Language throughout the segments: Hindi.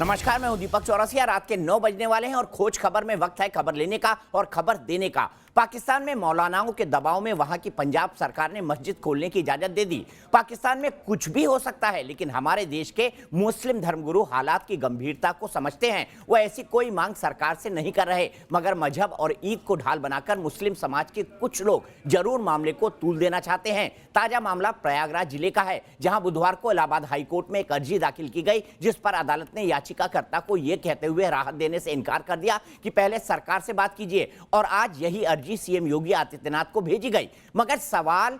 नमस्कार, मैं हूं दीपक चौरसिया। रात के 9 बजने वाले हैं और खोज खबर में वक्त है खबर लेने का और खबर देने का। पाकिस्तान में मौलानाओं के दबाव में वहां की पंजाब सरकार ने मस्जिद खोलने की इजाजत दे दी। पाकिस्तान में कुछ भी हो सकता है, लेकिन हमारे देश के मुस्लिम धर्मगुरु हालात की गंभीरता को समझते हैं। वो ऐसी कोई मांग सरकार से नहीं कर रहे, मगर मजहब और ईद को ढाल बनाकर मुस्लिम समाज के कुछ लोग जरूर मामले को तूल देना चाहते हैं। ताजा मामला प्रयागराज जिले का है, जहां बुधवार को इलाहाबाद हाईकोर्ट में एक अर्जी दाखिल की गई, जिस पर अदालत ने याचिकाकर्ता को यह कहते हुए राहत देने से इनकार कर दिया कि पहले सरकार से बात कीजिए। और आज यही अर्जी सीएम योगी आदित्यनाथ को भेजी गई, मगर सवाल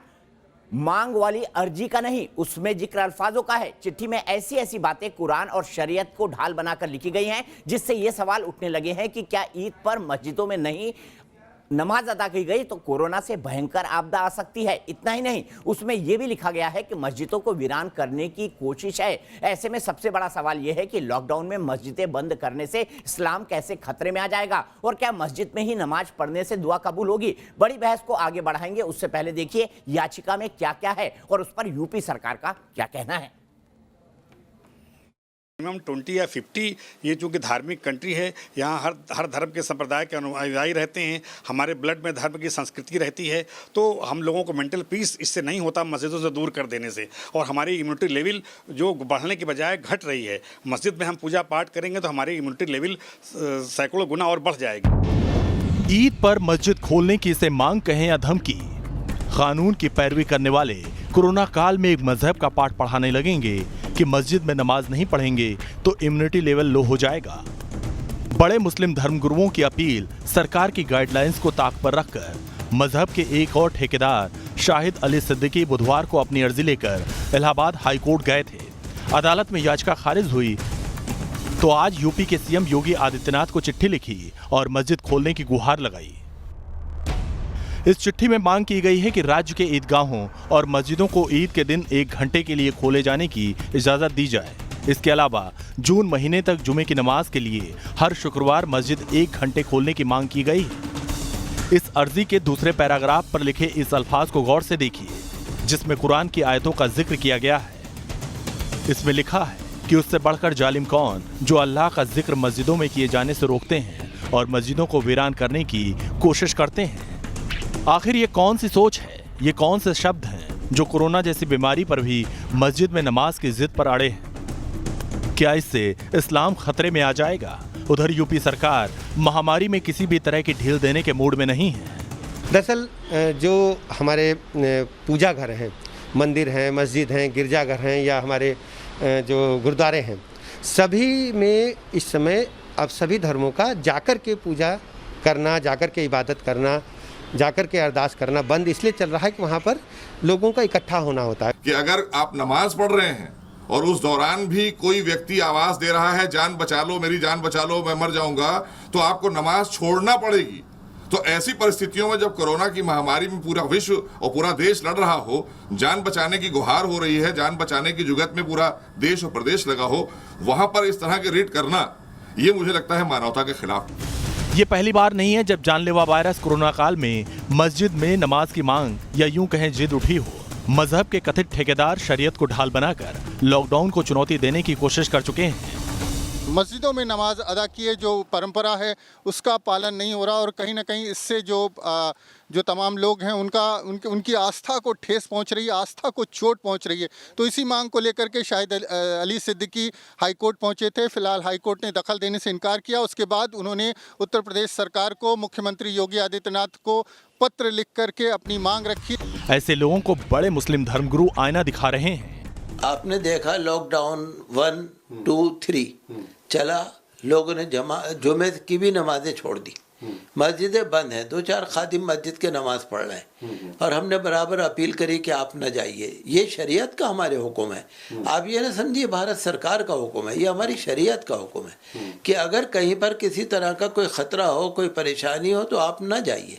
मांग वाली अर्जी का नहीं, उसमें जिक्र अल्फाजों का है। चिट्ठी में ऐसी ऐसी बातें कुरान और शरीयत को ढाल बनाकर लिखी गई हैं, जिससे यह सवाल उठने लगे हैं कि क्या ईद पर मस्जिदों में नहीं नमाज अदा की गई तो कोरोना से भयंकर आपदा आ सकती है। इतना ही नहीं, उसमें यह भी लिखा गया है कि मस्जिदों को वीरान करने की कोशिश है। ऐसे में सबसे बड़ा सवाल यह है कि लॉकडाउन में मस्जिदें बंद करने से इस्लाम कैसे खतरे में आ जाएगा, और क्या मस्जिद में ही नमाज पढ़ने से दुआ कबूल होगी। बड़ी बहस को आगे बढ़ाएंगे, उससे पहले देखिए याचिका में क्या क्या है और उस पर यूपी सरकार का क्या कहना है। मिनिमम 20 या 50, ये चूँकि धार्मिक कंट्री है, यहाँ हर धर्म के संप्रदाय के अनुयायी रहते हैं, हमारे ब्लड में धर्म की संस्कृति रहती है, तो हम लोगों को मेंटल पीस इससे नहीं होता मस्जिदों से दूर कर देने से। और हमारी इम्यूनिटी लेवल जो बढ़ने की बजाय घट रही है। मस्जिद में हम पूजा पाठ करेंगे तो हमारी इम्यूनिटी लेवल सैकड़ों गुना और बढ़ जाएगी। ईद पर मस्जिद खोलने की इसे मांग कहें या धमकी, कानून की पैरवी करने वाले कोरोना काल में एक मजहब का पाठ पढ़ाने लगेंगे कि मस्जिद में नमाज नहीं पढ़ेंगे तो इम्यूनिटी लेवल लो हो जाएगा। बड़े मुस्लिम धर्मगुरुओं की अपील सरकार की गाइडलाइंस को ताक पर रखकर मजहब के एक और ठेकेदार शाहिद अली सिद्दीकी बुधवार को अपनी अर्जी लेकर इलाहाबाद हाईकोर्ट गए थे। अदालत में याचिका खारिज हुई तो आज यूपी के सीएम योगी आदित्यनाथ को चिट्ठी लिखी और मस्जिद खोलने की गुहार लगाई। इस चिट्ठी में मांग की गई है कि राज्य के ईदगाहों और मस्जिदों को ईद के दिन 1 घंटे के लिए खोले जाने की इजाजत दी जाए। इसके अलावा जून महीने तक जुमे की नमाज के लिए हर शुक्रवार मस्जिद 1 घंटे खोलने की मांग की गई है। इस अर्जी के दूसरे पैराग्राफ पर लिखे इस अल्फाज को गौर से देखिए, जिसमें कुरान की आयतों का जिक्र किया गया है। इसमें लिखा है कि उससे बढ़कर जालिम कौन जो अल्लाह का जिक्र मस्जिदों में किए जाने से रोकते हैं और मस्जिदों को वीरान करने की कोशिश करते हैं। आखिर ये कौन सी सोच है, ये कौन से शब्द हैं जो कोरोना जैसी बीमारी पर भी मस्जिद में नमाज की जिद पर अड़े हैं? क्या इससे इस्लाम खतरे में आ जाएगा? उधर यूपी सरकार महामारी में किसी भी तरह की ढील देने के मूड में नहीं है। दरअसल जो हमारे पूजा घर हैं, मंदिर हैं, मस्जिद हैं, गिरजाघर हैं या हमारे जो गुरुद्वारे हैं, सभी में इस समय अब सभी धर्मों का जाकर के पूजा करना, जाकर के इबादत करना, जाकर के अरदास करना बंद इसलिए चल रहा है कि वहाँ पर लोगों का इकट्ठा होना होता है। कि अगर आप नमाज पढ़ रहे हैं और उस दौरान भी कोई व्यक्ति आवाज दे रहा है जान बचा लो, मेरी जान बचा लो, मैं मर जाऊंगा, तो आपको नमाज छोड़ना पड़ेगी। तो ऐसी परिस्थितियों में जब कोरोना की महामारी में पूरा विश्व और पूरा देश लड़ रहा हो, जान बचाने की गुहार हो रही है, जान बचाने की जुगत में पूरा देश और प्रदेश लगा हो, वहां पर इस तरह के रेट करना, ये मुझे लगता है मानवता के खिलाफ। ये पहली बार नहीं है जब जानलेवा वायरस कोरोना काल में मस्जिद में नमाज की मांग या यूं कहें जिद उठी हो। मजहब के कथित ठेकेदार शरीयत को ढाल बनाकर लॉकडाउन को चुनौती देने की कोशिश कर चुके हैं। मस्जिदों में नमाज अदा किए जो परंपरा है उसका पालन नहीं हो रहा और कहीं ना कहीं इससे जो तमाम लोग हैं उनकी आस्था को ठेस पहुंच रही है, आस्था को चोट पहुंच रही है। तो इसी मांग को लेकर के शाहिद अली सिद्दीकी हाईकोर्ट पहुंचे थे। फिलहाल हाईकोर्ट ने दखल देने से इनकार किया। उसके बाद उन्होंने उत्तर प्रदेश सरकार को, मुख्यमंत्री योगी आदित्यनाथ को पत्र लिख करके अपनी मांग रखी। ऐसे लोगों को बड़े मुस्लिम धर्मगुरु आईना दिखा रहे हैं। आपने देखा लॉकडाउन 1, 2, 3 चला, लोगों ने जुमे की भी नमाजें छोड़ दी, मस्जिदें बंद हैं, 2-4 खादिम मस्जिद के नमाज पढ़ रहे हैं और हमने बराबर अपील करी कि आप न जाइए। ये शरीयत का हमारे हुक्म है। आप ये ना समझिए भारत सरकार का हुक्म है, ये हमारी शरीयत का हुक्म है कि अगर कहीं पर किसी तरह का कोई खतरा हो, कोई परेशानी हो तो आप न जाइए।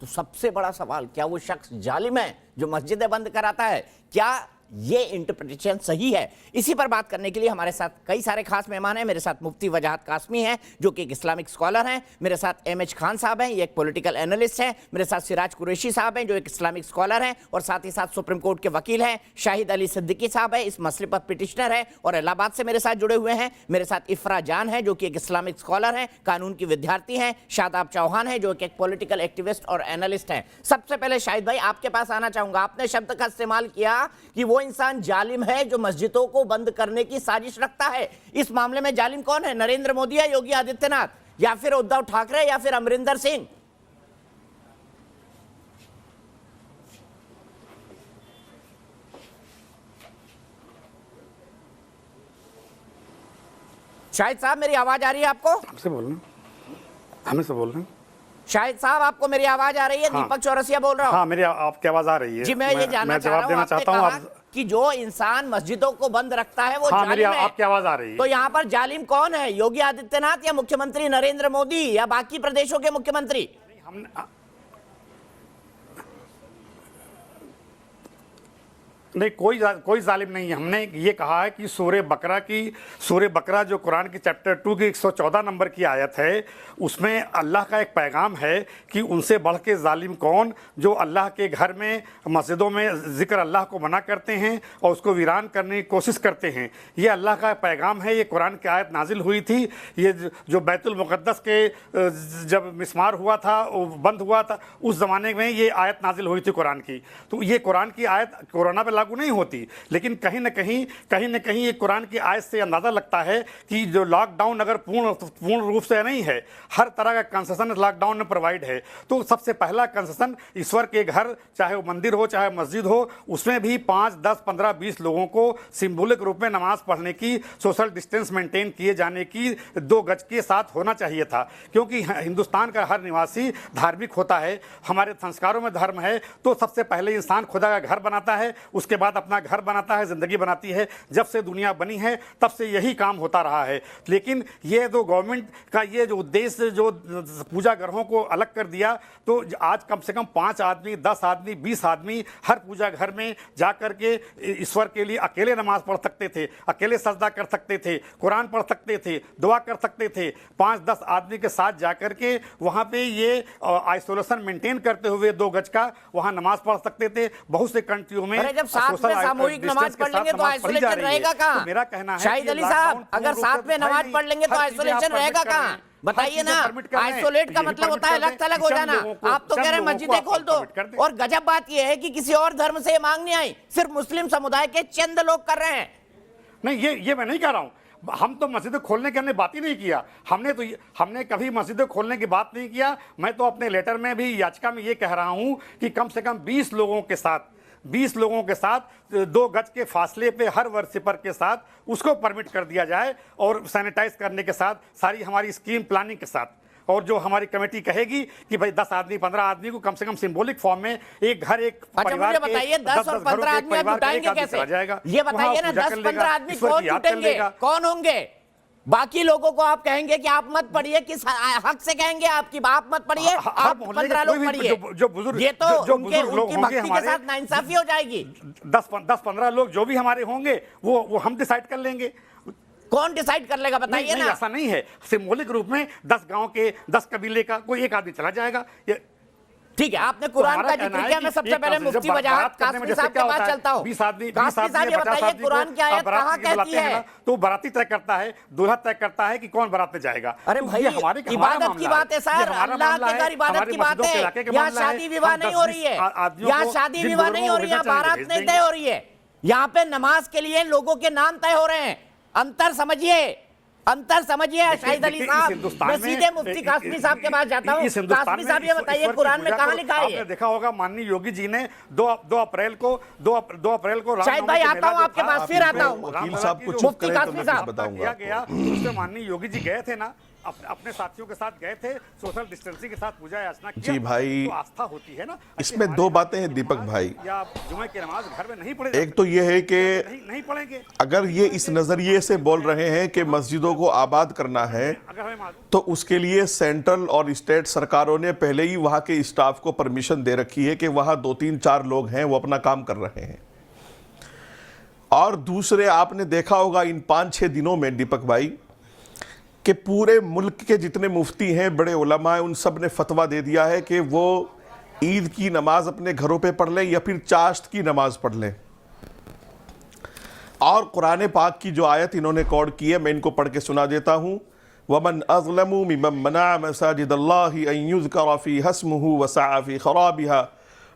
तो सबसे बड़ा सवाल, क्या वो शख्स जालिम है जो मस्जिदें बंद कराता है? क्या ये इंटरप्रिटेशन सही है? इसी पर बात करने के लिए हमारे साथ कई सारे खास मेहमान हैं। मेरे साथ मुफ्ती वजाहत कासमी हैं जो कि एक इस्लामिक स्कॉलर हैं, मेरे साथ एम एच खान साहब हैं, ये एक पॉलिटिकल एनालिस्ट हैं, मेरे साथ सिराज कुरैशी साहब हैं जो एक इस्लामिक स्कॉलर हैं, और साथ ही साथ सुप्रीम कोर्ट के वकील हैं शाहिद अली सिद्दीकी साहब हैं, इस मसले पर पिटिशनर है और इलाहाबाद से मेरे साथ जुड़े हुए हैं। मेरे साथ इफ्रा जान है जो कि एक इस्लामिक स्कॉलर हैं, कानून की विद्यार्थी हैं, शादाब चौहान है जो कि एक पॉलिटिकल एक्टिविस्ट और एनालिस्ट हैं। सबसे पहले शाहिद भाई आपके पास आना चाहूंगा। आपने शब्द का इस्तेमाल किया कि वो इंसान जालिम है जो मस्जिदों को बंद करने की साजिश रखता है। इस मामले में जालिम कौन है? नरेंद्र मोदी या योगी आदित्यनाथ या फिर उद्धव ठाकरे या फिर अमरिंदर सिंह? शाहिद साहब मेरी आवाज आ रही है आपको? हमसे बोल रहे हैं, हमें से बोल रहे हैं। शाहिद साहब आपको मेरी आवाज आ रही है? हाँ। दीपक चौरसिया बोल रहा हूँ। हाँ, मेरी आपकी आवाज आ रही है। जी मैं ये जानना चाह रहा हूँ, आपने कहा कि जो इंसान मस्जिदों को बंद रखता है वो हाँ, मेरी जालिम है। आपकी आवाज आ रही है। तो यहाँ पर जालिम कौन है? योगी आदित्यनाथ या मुख्यमंत्री नरेंद्र मोदी या बाकी प्रदेशों के मुख्यमंत्री? नहीं, कोई जालिम नहीं है। हमने ये कहा है कि सूरह बकरा जो कुरान की चैप्टर 2 की 114 नंबर की आयत है, उसमें अल्लाह का एक पैगाम है कि उनसे बढ़ के जालिम कौन, जो अल्लाह के घर में मस्जिदों में जिक्र अल्लाह को मना करते हैं और उसको वीरान करने की कोशिश करते हैं। ये अल्लाह का पैगाम है। ये कुरान की आयत नाजिल हुई थी। ये जो बैतुल मुक़द्दस के जब मिस्मार हुआ था, बंद हुआ था, उस ज़माने में ये आयत नाजिल हुई थी कुरान की। तो ये कुरान की आयत कोरोना पर लागू नहीं होती, लेकिन कहीं न कहीं ये कुरान की आयत से अंदाज़ा लगता है कि जो लॉकडाउन अगर पूर्ण रूप से नहीं है, हर तरह का कंसेशन लॉकडाउन में प्रोवाइड है। तो सबसे पहला कंसेशन ईश्वर के घर, चाहे वो मंदिर हो चाहे मस्जिद हो, उसमें भी 5, 10, 15, 20 लोगों को सिंबॉलिक रूप में नमाज पढ़ने की, सोशल डिस्टेंस मेंटेन किए जाने की 2 गज के साथ होना चाहिए था। क्योंकि हिंदुस्तान का हर निवासी धार्मिक होता है, हमारे संस्कारों में धर्म है। तो सबसे पहले इंसान खुदा का घर बनाता है, उसके बाद अपना घर बनाता है, ज़िंदगी बनाती है। जब से दुनिया बनी है तब से यही काम होता रहा है। लेकिन ये जो गवर्नमेंट का ये जो उद्देश्य जो पूजा घरों को अलग कर दिया, तो आज कम से कम 5 आदमी, 10 आदमी, 20 आदमी हर पूजा घर में जा कर के ईश्वर के लिए अकेले नमाज पढ़ सकते थे, अकेले सजदा कर सकते थे, कुरान पढ़ सकते थे, दुआ कर सकते थे। 5-10 आदमी के साथ जा कर के वहाँ पे ये आइसोलेशन मेंटेन करते हुए 2 गज का वहाँ नमाज पढ़ सकते थे। बहुत से कंट्रियों में सामूहिक नमाज पढ़ लेंगे तो आइसोलेशन रहेगा कहाँ? मेरा कहना है शाहिद अली साहब, अगर साथ में नमाज पढ़ लेंगे तो आइसोलेशन रहेगा कहाँ? बताइए ना। आइसोलेट का मतलब होता है अलग थलग हो जाना। आप तो कह रहे हैं मस्जिदें खोल दो, और गजब बात यह है कि किसी और धर्म से मांग नहीं आई, सिर्फ मुस्लिम समुदाय के चंद लोग कर रहे हैं। नहीं, ये मैं नहीं कह रहा हूँ। हम तो मस्जिदें खोलने की हमने बात ही नहीं किया। हमने कभी मस्जिदें खोलने की बात नहीं किया। मैं तो अपने लेटर में भी, याचिका में ये कह रहा हूँ कि कम से कम 20 लोगों के साथ 2 गज के फासले पे हर वर्शिपर के साथ उसको परमिट कर दिया जाए, और सैनिटाइज करने के साथ सारी हमारी स्कीम प्लानिंग के साथ, और जो हमारी कमेटी कहेगी कि भाई 10 आदमी 15 आदमी को कम से कम सिंबॉलिक फॉर्म में एक घर, एक परिवार के बताइए 10 और 15 आदमी जुटाएंगे कैसे? ये बताइए ना, 10-15 आदमी कौन जुटेंगे, कौन होंगे? बाकी लोगों को आप कहेंगे कि आप मत पढ़िए, किस हक से कहेंगे आपकी आप मत पढ़िए, आप 15 लोग पढ़िए? ये तो उनकी भक्ति के साथ नाइंसाफी हो जाएगी। 10-15 लोग जो भी हमारे होंगे वो हम डिसाइड कर लेंगे। कौन डिसाइड कर लेगा बताइए ना? ऐसा नहीं है। सिंबॉलिक रूप में 10 गांव के 10 कबीले का कोई एक आदमी चला जाएगा। ठीक है, आपने कुरान का जिक्र किया। मैं सबसे पहले मुफ्ती वजाहत कासमी साहब के पास चलता हूं। 20 आदमी, कासमी साहब ये बताइए कुरान की आयत कहां कहती है? तो बाराती तय करता है, दूल्हा तय करता है कि कौन बारात में जाएगा। अरे भाई, इबादत की बात है सर, अल्लाह के घर इबादत की बात है। यहाँ शादी विवाह नहीं हो रही है, यहाँ शादी विवाह नहीं हो रही है, बारात नहीं तय हो रही है। यहाँ पे नमाज के लिए लोगों के नाम तय हो रहे हैं। अंतर समझिए शाहिद अली साहब। मैं सीधे मुफ्ती कासमी साहब के पास जाता हूँ। कासमी साहब ये बताइए कुरान में कहाँ लिखा है? आपने देखा होगा माननीय योगी जी ने 2 अप्रैल को शाहिद भाई आता हूँ आपके पास, फिर आता हूँ मुफ्ती कासमी साहब। किया गया, उसमें माननीय योगी जी गए थे ना, अपने साथियों के साथ गए थे, सोशल डिस्टेंसिंग के साथ पूजा याचना किया। जी भाई, तो आस्था होती है ना। इसमें 2 बातें हैं दीपक भाई। या जुमे की नमाज घर में नहीं पढ़े, एक तो ये है कि नहीं पढ़ेंगे। अगर ये इस नजरिए से बोल रहे हैं कि मस्जिदों को आबाद करना है, तो उसके लिए सेंट्रल और स्टेट सरकारों ने पहले ही वहां के स्टाफ को परमिशन दे रखी है कि वहां 2-3-4 लोग हैं वो अपना काम कर रहे हैं। और दूसरे आपने देखा होगा इन 5-6 दिनों में दीपक भाई कि पूरे मुल्क के जितने मुफ्ती हैं, बड़े उलमा हैं, उन सब ने फतवा दे दिया है कि वो ईद की नमाज अपने घरों पे पढ़ लें या फिर चाश्त की नमाज पढ़ लें। और कुरान पाक की जो आयत इन्होंने कोड की है, मैं इनको पढ़ के सुना देता हूँ। वमन अज़लमु मिम्मन मना मसाजिदल्लाहि अन युज़करा फी हस्मुहु व सअ फी खराबिहा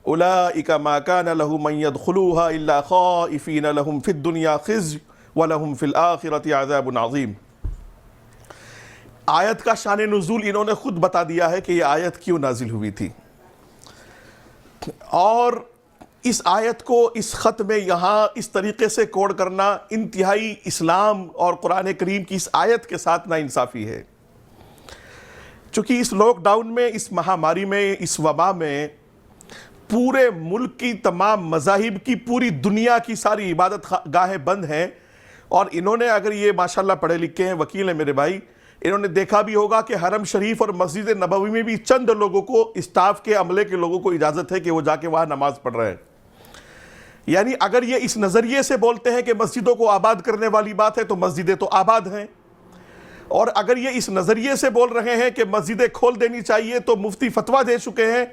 उलाइका मा कान लहुम मन यदखुलूहा इल्ला खाइफीन लहुम फिद दुनिया खिज़्य व लहुम फिल आखिरति अज़ाबुन अज़ीम। आयत का शान नुज़ूल इन्होंने खुद बता दिया है कि यह आयत क्यों नाजिल हुई थी, और इस आयत को इस ख़त में यहाँ इस तरीके से कोड करना इंतहाई इस्लाम और कुरान करीम की इस आयत के साथ नाइंसाफ़ी है। चूँकि इस लॉकडाउन में, इस महामारी में, इस वबा में पूरे मुल्क की तमाम मज़ाहिब की, पूरी दुनिया की सारी इबादत गाहें बंद हैं, और इन्होंने, अगर ये माशाल्लाह पढ़े लिखे हैं, वकील हैं मेरे भाई, इन्होंने देखा भी होगा कि हरम शरीफ और मस्जिद नबवी में भी चंद लोगों को, स्टाफ के, अमले के लोगों को इजाज़त है कि वो जाके वहाँ नमाज पढ़ रहे हैं। यानी अगर ये इस नज़रिए से बोलते हैं कि मस्जिदों को आबाद करने वाली बात है, तो मस्जिदें तो आबाद हैं, और अगर ये इस नज़रिए से बोल रहे हैं कि मस्जिदें खोल देनी चाहिए, तो मुफ्ती फतवा दे चुके हैं,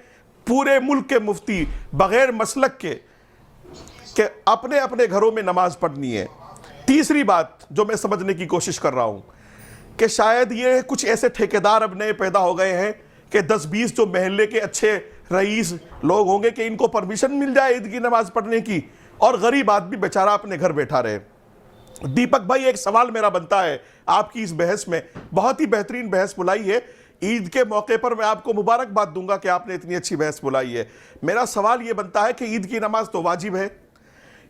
पूरे मुल्क के मुफ्ती बग़ैर मसलक के अपने अपने घरों में नमाज पढ़नी है। तीसरी बात जो मैं समझने की कोशिश कर रहा हूँ कि शायद ये कुछ ऐसे ठेकेदार अब नए पैदा हो गए हैं कि 10-20 जो महल्ले के अच्छे रईस लोग होंगे कि इनको परमिशन मिल जाए ईद की नमाज पढ़ने की, और गरीब आदमी बेचारा अपने घर बैठा रहे। दीपक भाई, एक सवाल मेरा बनता है आपकी इस बहस में, बहुत ही बेहतरीन बहस बुलाई है, ईद के मौके पर मैं आपको मुबारकबाद दूंगा कि आपने इतनी अच्छी बहस बुलाई है। मेरा सवाल ये बनता है कि ईद की नमाज तो वाजिब है,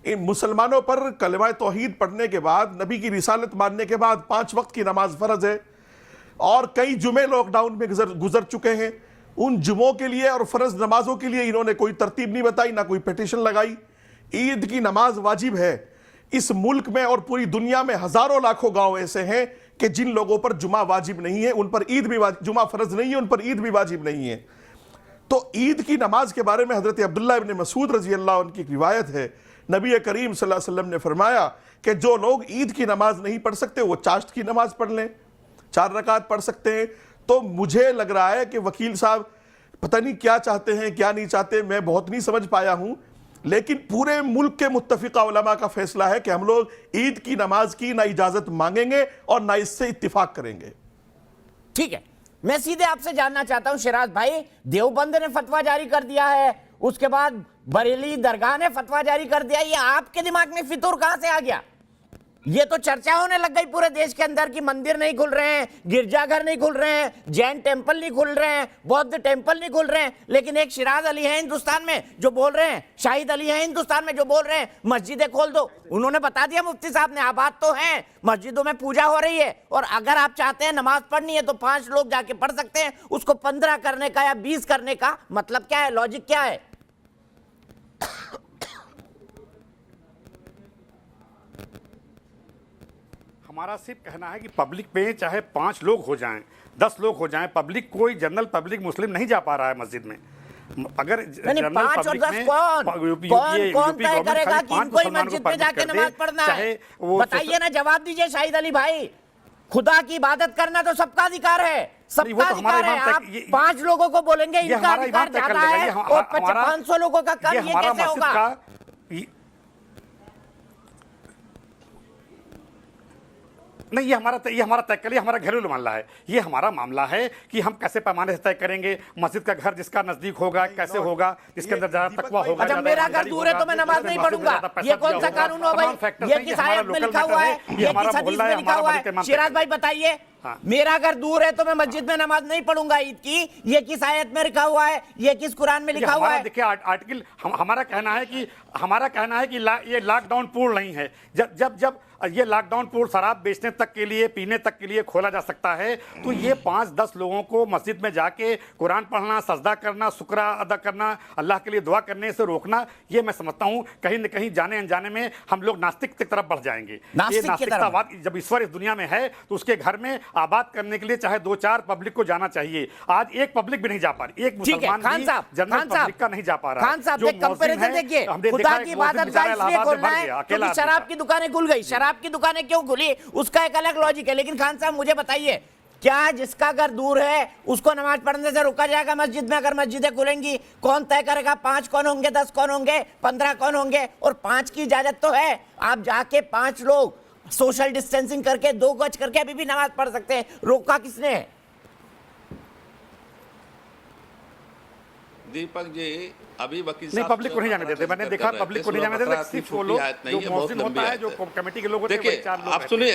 इन मुसलमानों पर कलमा तौहीद पढ़ने के बाद, नबी की रिसालत मानने के बाद 5 वक्त की नमाज फ़र्ज है, और कई जुमे लॉकडाउन में गुजर चुके हैं। उन जुमों के लिए और फ़र्ज नमाजों के लिए इन्होंने कोई तरतीब नहीं बताई, ना कोई पिटीशन लगाई। ईद की नमाज वाजिब है। इस मुल्क में और पूरी दुनिया में हज़ारों लाखों गाँव ऐसे हैं कि जिन लोगों पर जुमा वाजिब नहीं है, उन पर ईद भी, जुमा फ़र्ज नहीं है, उन पर ईद भी वाजिब नहीं है। तो ईद की नमाज के बारे में हज़रत अब्दुल्लाह इब्न मसूद रज़ी अल्लाह अन्हु की एक रिवायत है, नबी करीम सल्लल्लाहु अलैहि वसल्लम ने फरमाया कि जो लोग ईद की नमाज नहीं पढ़ सकते वो चाश्त की नमाज पढ़ लें, 4 रकात पढ़ सकते हैं। तो मुझे लग रहा है कि वकील साहब पता नहीं क्या चाहते हैं, क्या नहीं चाहते, मैं बहुत नहीं समझ पाया हूं, लेकिन पूरे मुल्क के मुत्तफिका उलमा का फैसला है कि हम लोग ईद की नमाज की ना इजाजत मांगेंगे और ना इससे इत्तिफाक करेंगे। ठीक है, मैं सीधे आपसे जानना चाहता हूं शिराज भाई, देवबंद ने फतवा जारी कर दिया है, उसके बाद बरेली दरगाह ने फतवा जारी कर दिया, ये आपके दिमाग में फितूर कहां से आ गया? ये तो चर्चा होने लग गई पूरे देश के अंदर कि मंदिर नहीं खुल रहे हैं, गिरजाघर नहीं खुल रहे हैं, जैन टेंपल नहीं खुल रहे हैं, बौद्ध टेंपल नहीं खुल रहे हैं, लेकिन एक शिराज अली है हिंदुस्तान में जो बोल रहे हैं, शाहिद अली है हिंदुस्तान में जो बोल रहे हैं मस्जिदें खोल दो। उन्होंने बता दिया मुफ्ती साहब ने, आबाद तो हैं, मस्जिदों में पूजा हो रही है, और अगर आप चाहते हैं नमाज पढ़नी है तो 5 लोग जाके पढ़ सकते हैं, उसको 15 करने का या 20 करने का मतलब क्या है, लॉजिक क्या है? हमारा सिर्फ कहना है कि पब्लिक में चाहे 5 लोग हो जाएं, 10 लोग हो जाएं, पब्लिक, कोई जनरल पब्लिक मुस्लिम नहीं जा पा रहा है मस्जिद में। अगर जनरल 5 और 10 कौन तय करेगा कि इनको ही मस्जिद में जाके नमाज पढ़ना है? बताइए ना, जवाब दीजिए शाहिद अली भाई। खुदा की इबादत करना तो सबका अधिकार है, सबका अधिकार है। आप 5 लोगों को बोलेंगे इनका अधिकार ज्यादा है और 500 लोगों का कम, ये कैसे होगा? नहीं, ये हमारा तय कर लिया, हमारा घरेलू मामला है। ये हमारा मामला है कि हम कैसे पैमाने से तय करेंगे मस्जिद का घर जिसका नजदीक होगा, कैसे होगा, जिसके अंदर ज्यादा तकवा होगा। अच्छा, मेरा घर दूर है तो मैं नमाज नहीं पढ़ूंगा, ये कौन सा कानून हो भाई? ये किस आयत में लिखा हुआ है, ये किस हदीस में लिखा हुआ है? शिराज भाई बताइए, मेरा घर दूर है तो मैं मस्जिद में नमाज नहीं पढ़ूंगा ईद की, ये किस आयत में लिखा हुआ है, ये किस कुरान में लिखा हुआ है? देखिए आर्टिकल, हमारा कहना है कि ये लॉकडाउन पूर्ण नहीं है। जब ये लॉकडाउन पूर्ण शराब बेचने तक के लिए, पीने तक के लिए खोला जा सकता है, तो ये 5-10 लोगों को मस्जिद में जाके कुरान पढ़ना, सजदा करना, शुक्र अदा करना, अल्लाह के लिए दुआ करने से रोकना, ये मैं समझता हूँ कहीं न कहीं जाने अनजाने में हम लोग नास्तिक की तरफ बढ़ जाएंगे। ये नास्तिकतावाद, जब ईश्वर इस दुनिया में है तो उसके घर में आबाद करने के लिए चाहे 2-4 पब्लिक को जाना चाहिए। आज एक पब्लिक भी नहीं जा पा रही, एक ठीक है मुसलमान खान भी साहब, जनरल पब्लिक का नहीं जा पा रहा। खान साहब जो कंपैरिजन मौजिन है, देखिए, हमने खुदा देखा की एक इबादत मौजिन का बेचारा इसलिए इलाहाबाद में खोलना मर है गया, अकेला क्योंकि आदमी शराब था। की दुकानें खुल गई। शराब की दुकानें क्यों खुली उसका एक अलग लॉजिक है। लेकिन खान साहब मुझे बताइए, क्या जिसका घर दूर है उसको नमाज पढ़ने से रोका जाएगा मस्जिद में? अगर मस्जिदें खुलेंगी कौन तय करेगा 5 कौन होंगे, 10 कौन होंगे, 15 कौन होंगे? और 5 की इजाजत तो है, आप जाके 5 लोग सोशल डिस्टेंसिंग करके 2 गज करके अभी भी नमाज पढ़ सकते हैं। रोका किसने? दीपक जी अभी वकील नहीं, साहब पब्लिक को नहीं जाने देते। मैंने देखा पब्लिक को नहीं जाने देते, सिर्फ वो लोग जो मौजिन होता है, जो कमेटी के लोग होते हैं, वही देखिए 4 लोग आप सुनिए,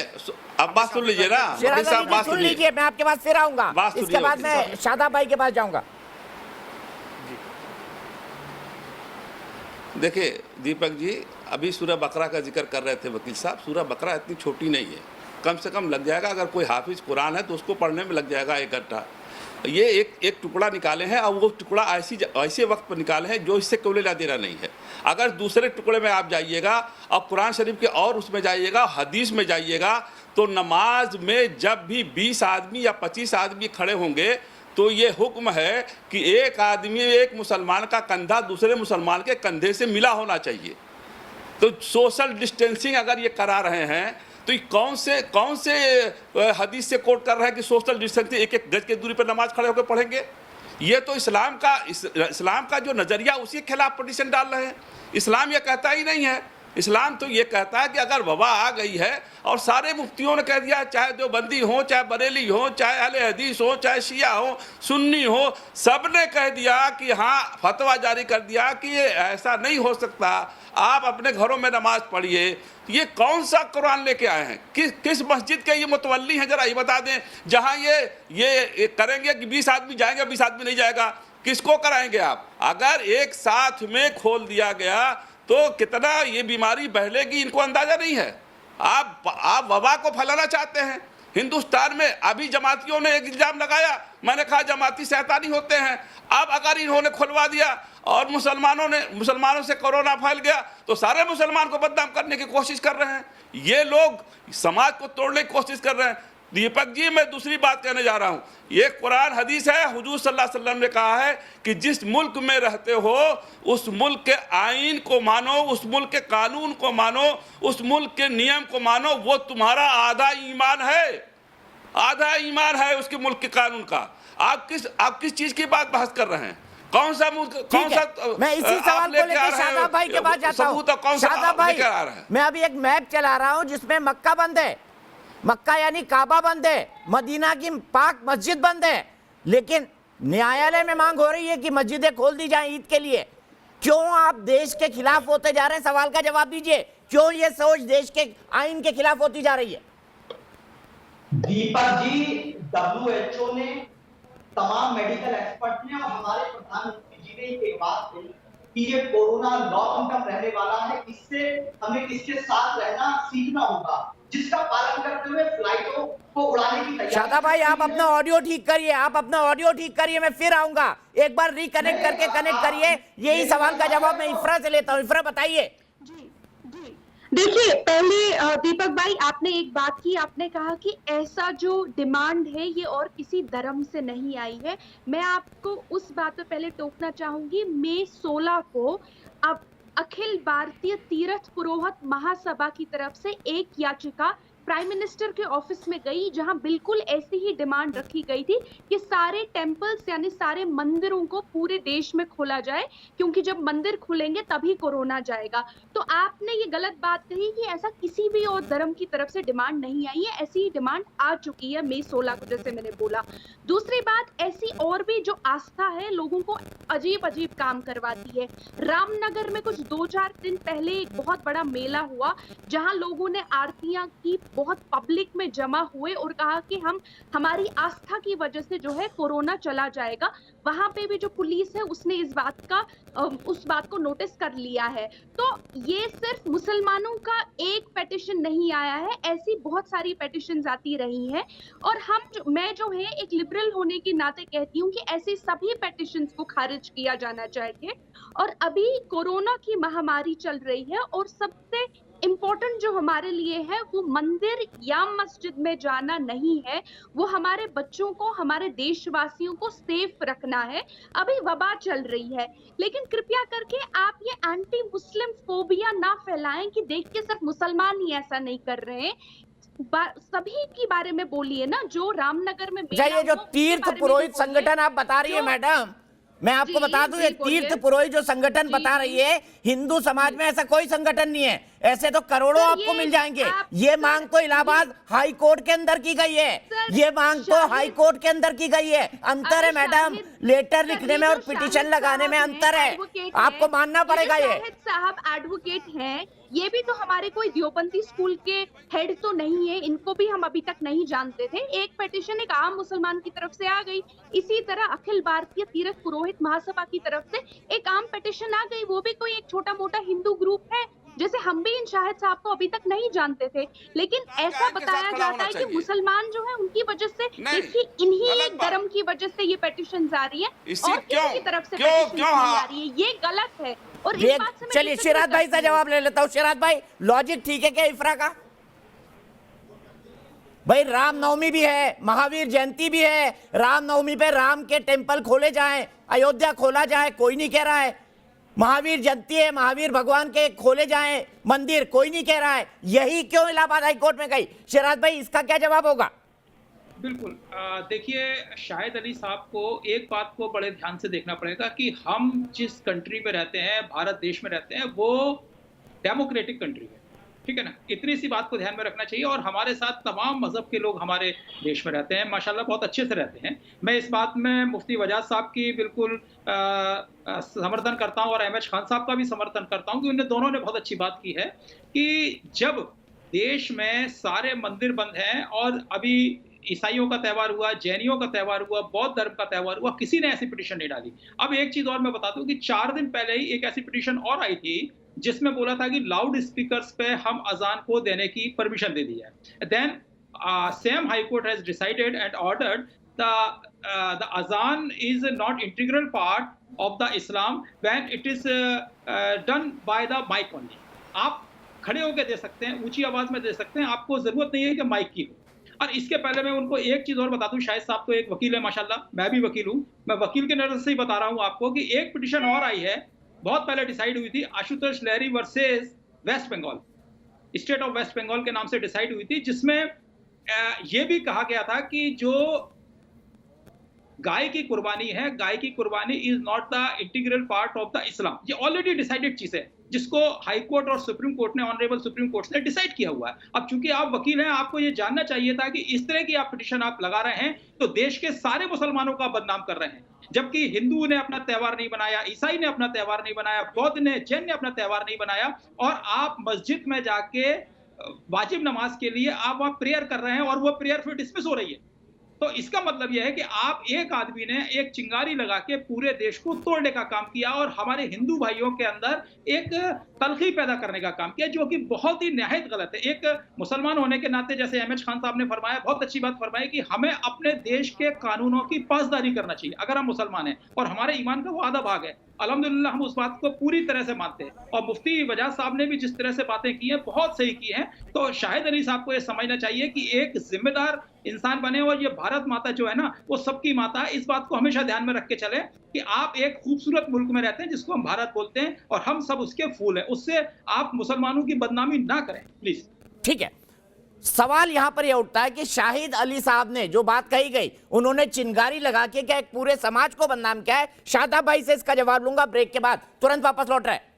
अब बात सुन लीजिए ना वकील साहब, बात सुन सुनिए। लीजिए, मैं आपके पास फिर आऊंगा, बात इसके सुनिए बाद वकील मैं शादाब भाई के पास जाऊंगा। देखिए दीपक जी, अभी सूरह बकरा का जिक्र कर रहे थे वकील साहब। सूरह बकरा इतनी छोटी नहीं है, कम से कम लग जाएगा, अगर कोई हाफिज कुरान है तो उसको पढ़ने में लग जाएगा 1 घंटा। ये एक टुकड़ा निकाले हैं, और वो टुकड़ा ऐसे वक्त पर निकाले हैं जो इससे कोई लेना देना नहीं है। अगर दूसरे टुकड़े में आप जाइएगा और कुरान शरीफ के और उसमें जाइएगा, हदीस में जाइएगा, तो नमाज में जब भी 20 आदमी या 25 आदमी खड़े होंगे तो ये हुक्म है कि एक आदमी, एक मुसलमान का कंधा दूसरे मुसलमान के कंधे से मिला होना चाहिए। तो सोशल डिस्टेंसिंग अगर ये करा रहे हैं तो ये कौन से हदीस से कोट कर रहे हैं कि सोशल डिस्टेंसिंग 1-1 गज की दूरी पर नमाज खड़े होकर पढ़ेंगे? ये तो इस्लाम का जो नज़रिया उसी के खिलाफ पिटीशन डाल रहे हैं। इस्लाम ये कहता ही नहीं है। इस्लाम तो ये कहता है कि अगर वबा आ गई है, और सारे मुफ्तियों ने कह दिया, चाहे देवबंदी हो, चाहे बरेली हो, चाहे अहले हदीस हो, चाहे शिया हो, सुन्नी हो, सब ने कह दिया कि हाँ, फतवा जारी कर दिया कि ये ऐसा नहीं हो सकता, आप अपने घरों में नमाज पढ़िए। ये कौन सा कुरान लेके आए हैं? किस मस्जिद के ये मुतवल्ली हैं, जरा ये बता दें। जहाँ ये करेंगे कि 20 आदमी जाएंगे, 20 आदमी नहीं जाएगा, किसको कराएंगे आप? अगर एक साथ में खोल दिया गया तो कितना ये बीमारी फैलेगी, इनको अंदाजा नहीं है। आप वबा को फैलाना चाहते हैं। हिंदुस्तान में अभी जमातियों ने एक इल्जाम लगाया, मैंने कहा जमाती शैतानी होते हैं। अब अगर इन्होंने खुलवा दिया और मुसलमानों से कोरोना फैल गया तो सारे मुसलमान को बदनाम करने की कोशिश कर रहे हैं। ये लोग समाज को तोड़ने की कोशिश कर रहे हैं। दीपक जी, मैं दूसरी बात कहने जा रहा हूँ। ये कुरान हदीस है, हुजूर सल्लल्लाहु अलैहि वसल्लम ने कहा है कि जिस मुल्क में रहते हो उस मुल्क के आइन को मानो, उस मुल्क के कानून को मानो, उस मुल्क के नियम को मानो। वो तुम्हारा आधा ईमान है, आधा ईमान है उसके मुल्क के कानून का। आप किस चीज की बात बहस कर रहे हैं? कौन सा मैं इसी सवाल को लेकर शादाब भाई के पास जाता हूं। शादाब भाई, मैं अभी एक मैप चला रहा हूं जिसमें मक्का बंद है, मक्का यानी काबा बंद है, मदीना की पाक मस्जिद बंद है, लेकिन न्यायालय में मांग हो रही है कि मस्जिदें खोल दी जाएं ईद के लिए। क्यों आप देश के खिलाफ होते जा रहे हैं? सवाल का जवाब दीजिए। क्यों ये सोच देश के आइन के खिलाफ होती जा रही है? दीपक जी, WHO ने, तमाम मेडिकल एक्सपर्ट ने और हमारे प्रधानमंत्री जी ने एक बात कही कि ये कोरोना लॉन्ग टर्म रहने वाला है, इससे हमें इसके साथ रहना सीखना होगा, जिसका पालन करते हुए फ्लाइटों को उड़ाने की तैयारी। शादाब भाई, आप अपना ऑडियो ठीक करिए, आप अपना ऑडियो ठीक करिए, मैं फिर आऊंगा। एक बार रिकनेक्ट करके कनेक्ट करिए। यही सवाल का जवाब मैं इफ्रा से लेता हूँ। इफ्रा बताइए। देखिए, पहले दीपक भाई आपने एक बात की, आपने कहा कि ऐसा जो डिमांड है ये और किसी धर्म से नहीं आई है। मैं आपको उस बात पे पहले टोकना चाहूंगी। मई 16 को अब अखिल भारतीय तीर्थ पुरोहित महासभा की तरफ से एक याचिका प्राइम मिनिस्टर के ऑफिस में गई, जहां बिल्कुल ऐसी ही डिमांड रखी गई थी कि सारे टेम्पल्स यानी सारे मंदिरों को पूरे देश में खोला जाए, क्योंकि जब मंदिर खुलेंगे तभी कोरोना जाएगा। तो आपने ये गलत बात कही कि ऐसा किसी भी और धर्म की तरफ से डिमांड नहीं आई है। ऐसी डिमांड आ चुकी है मई 16 को, जैसे मैंने बोला। दूसरी बात, ऐसी और भी जो आस्था है लोगों को अजीब अजीब काम करवाती है। रामनगर में कुछ 2-4 दिन पहले एक बहुत बड़ा मेला हुआ, जहां लोगों ने आरतियां की, बहुत पब्लिक में जमा हुए और कहा कि हमारी आस्था की वजह से जो है कोरोना चला जाएगा। वहां पे भी जो पुलिस है उसने उस बात को नोटिस कर लिया है। तो ये सिर्फ मुसलमानों का एक पेटिशन नहीं आया है, ऐसी बहुत सारी पेटिशंस आती रही हैं। और मैं जो है एक लिबरल होने के नाते कहती हूँ कि ऐसे सभी पेटिशंस को खारिज किया जाना चाहिए। और अभी कोरोना की महामारी चल रही है और सबसे इम्पोर्टेंट जो हमारे लिए है वो मंदिर या मस्जिद में जाना नहीं है, वो हमारे बच्चों को, हमारे देशवासियों को सेफ रखना है। अभी वबा चल रही है, लेकिन कृपया करके आप ये एंटी मुस्लिम फोबिया ना फैलाएं कि देख के सिर्फ मुसलमान ही ऐसा नहीं कर रहे हैं। सभी के बारे में बोलिए ना, जो रामनगर में अच्छा, ये जो तीर्थ पुरोहित संगठन आप बता रही है मैडम, मैं आपको बता दूं, ये तीर्थ पुरोहित जो संगठन बता रही है, हिंदू समाज में ऐसा कोई संगठन नहीं है। ऐसे तो करोड़ों आपको मिल जाएंगे। ये मांग तो इलाहाबाद हाई कोर्ट के अंदर की गई है, ये मांग तो हाई कोर्ट के अंदर की गई है। अंतर है मैडम, लेटर लिखने में और पिटीशन लगाने में अंतर है, आपको मानना पड़ेगा। ये साहब एडवोकेट हैं, ये भी तो हमारे कोई देवबंदी स्कूल के हेड तो नहीं है, इनको भी हम अभी तक नहीं जानते थे। एक पिटीशन एक आम मुसलमान की तरफ से आ गई, इसी तरह अखिल भारतीय तीर्थ पुरोहित महासभा की तरफ से एक आम पिटीशन आ गई, वो भी कोई एक छोटा मोटा हिंदू ग्रुप है, जैसे हम भी इन शाहिद साहब को अभी तक नहीं जानते थे। लेकिन ऐसा बताया जाता है कि मुसलमान जो है उनकी वजह से, देखिए इन्हीं एक धर्म की वजह से ये पिटीशन आ रही है और किसी की तरफ से पिटीशन नहीं आ रही है, ये गलत है। और इस बात से चलिए शिराज भाई से जवाब ले लेता हूँ। शिराज भाई, लॉजिक ठीक है क्या इफ्रा का? भाई रामनवमी भी है, महावीर जयंती भी है, रामनवमी पे राम के टेम्पल खोले जाएं, अयोध्या खोला जाए, कोई नहीं कह रहा है। महावीर जयंती है, महावीर भगवान के खोले जाएं मंदिर, कोई नहीं कह रहा है। यही क्यों इलाहाबाद हाई कोर्ट में गई? शिराज भाई, इसका क्या जवाब होगा? बिल्कुल, देखिए शाहिद अली साहब को एक बात को बड़े ध्यान से देखना पड़ेगा कि हम जिस कंट्री में रहते हैं, भारत देश में रहते हैं, वो डेमोक्रेटिक कंट्री है, ठीक है ना। इतनी सी बात को ध्यान में रखना चाहिए। और हमारे साथ तमाम मजहब के लोग हमारे देश में रहते हैं, माशाल्लाह बहुत अच्छे से रहते हैं। मैं इस बात में मुफ्ती वजाद साहब की बिल्कुल समर्थन करता हूं और अहमद खान साहब का भी समर्थन करता हूं कि उन्हें दोनों ने बहुत अच्छी बात की है कि जब देश में सारे मंदिर बंद हैं और अभी ईसाइयों का त्यौहार हुआ, जैनियों का त्यौहार हुआ, बौद्ध धर्म का त्यौहार हुआ, किसी ने ऐसी पिटीशन नहीं डाली। अब एक चीज और मैं बता दूं कि 4 दिन पहले ही एक ऐसी पिटीशन और आई थी जिसमें बोला था कि लाउड स्पीकर्स पे हम अजान को देने की परमिशन दे दी है। Then same high court has decided and ordered the azaan is not integral part of the Islam when it is done by the mike only. आप खड़े होकर दे सकते हैं, ऊंची आवाज में दे सकते हैं, आपको जरूरत नहीं है कि माइक की हो। और इसके पहले मैं उनको एक चीज और बता दूं, शाहिद साहब तो एक वकील है माशाल्लाह, मैं भी वकील हूं, मैं वकील के नजर से ही बता रहा हूं आपको कि एक पिटीशन और आई है, बहुत पहले डिसाइड हुई थी, Ashutosh Lahiri versus West Bengal, state of West Bengal के नाम से डिसाइड हुई थी, जिसमें यह भी कहा गया था कि जो गाय की कुर्बानी है, गाय की कुर्बानी is not the integral part of the Islam. ये ऑलरेडी डिसाइडेड चीज है जिसको हाई कोर्ट और सुप्रीम कोर्ट ने, ऑनरेबल सुप्रीम कोर्ट ने डिसाइड किया हुआ है। अब चूंकि आप वकील हैं, आपको ये जानना चाहिए था कि इस तरह की आप पिटीशन आप लगा रहे हैं तो देश के सारे मुसलमानों का बदनाम कर रहे हैं, जबकि हिंदू ने अपना त्यौहार नहीं बनाया, ईसाई ने अपना त्यौहार नहीं बनाया, बौद्ध ने, जैन ने अपना त्यौहार नहीं बनाया, और आप मस्जिद में जाके वाजिब नमाज के लिए आप वहां प्रेयर कर रहे हैं और वो प्रेयर फिर डिसमिस हो रही है। तो इसका मतलब यह है कि आप एक आदमी ने एक चिंगारी लगा के पूरे देश को तोड़ने का काम किया और हमारे हिंदू भाइयों के अंदर एक तलखी पैदा करने का काम किया, जो कि बहुत ही निहायत गलत है। एक मुसलमान होने के नाते, जैसे अहमद खान साहब ने फरमाया, बहुत अच्छी बात फरमाई कि हमें अपने देश के कानूनों की पासदारी करना चाहिए अगर हम मुसलमान हैं और हमारे ईमान का वो आधा भाग है। अल्हम्दुलिल्लाह हम उस बात को पूरी तरह से मानते हैं और मुफ्ती वजाद साहब ने भी जिस तरह से बातें की हैं बहुत सही की हैं। तो शाहिद अली साहब को ये समझना चाहिए कि एक जिम्मेदार इंसान बने और ये भारत माता जो है ना, वो सबकी माता है। इस बात को हमेशा ध्यान में रख के चले कि आप एक खूबसूरत मुल्क में रहते हैं जिसको हम भारत बोलते हैं और हम सब उसके फूल हैं। उससे आप मुसलमानों की बदनामी ना करें प्लीज। ठीक है, सवाल यहां पर यह उठता है कि शाहिद अली साहब ने जो बात कही गई, उन्होंने चिंगारी लगा के क्या एक पूरे समाज को बदनाम किया है? शादाब भाई से इसका जवाब लूंगा ब्रेक के बाद, तुरंत वापस लौट रहे हैं।